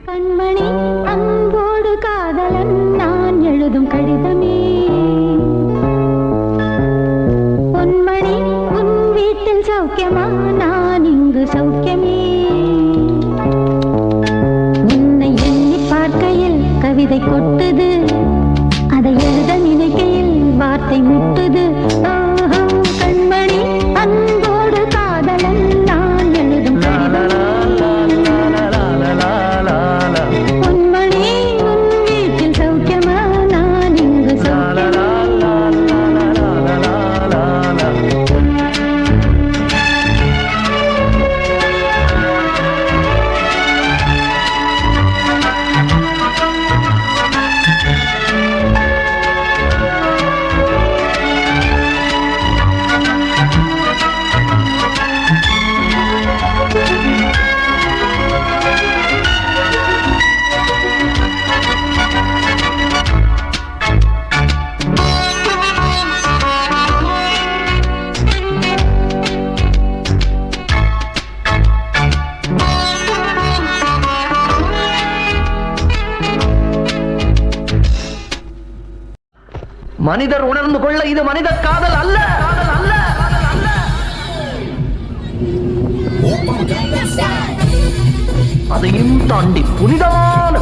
கண்மணி அன்போடு காதலன் நான் எழுதும் கடிதமே. பொன்மணி உன் வீட்டில் சௌக்கியமா, நான் இங்கு சௌக்கியமே. உன்னை எண்ணி பார்க்கையில் கவிதை கொட்டுது, அதை எழுத நினைக்கையில் வார்த்தை முட்டுது. கண்மணி அன்போடு காதலன் நான் எழுதும் கடிதமே. மனிதர் உணர்ந்து கொள்ள இது மனித காதல் அல்ல. அதையும் தாண்டி புனிதமான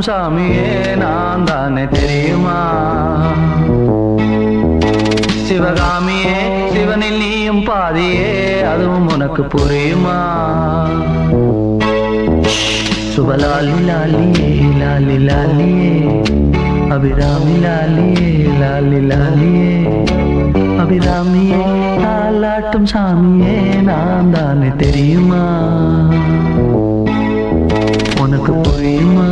சாமியே, நான் தானே தெரியுமா? சிவகாமியே, சிவனில் நீயும் பாதியே, அதுவும் உனக்கு புரியுமா? சுபலாலி லாலியே லாலி லாலியே, அபிராமி லாலியே லாலி லாலியே, அபிராமியே தாலாட்டும் சாமியே, நான் தானே தெரியுமா? உனக்கு புரியுமா?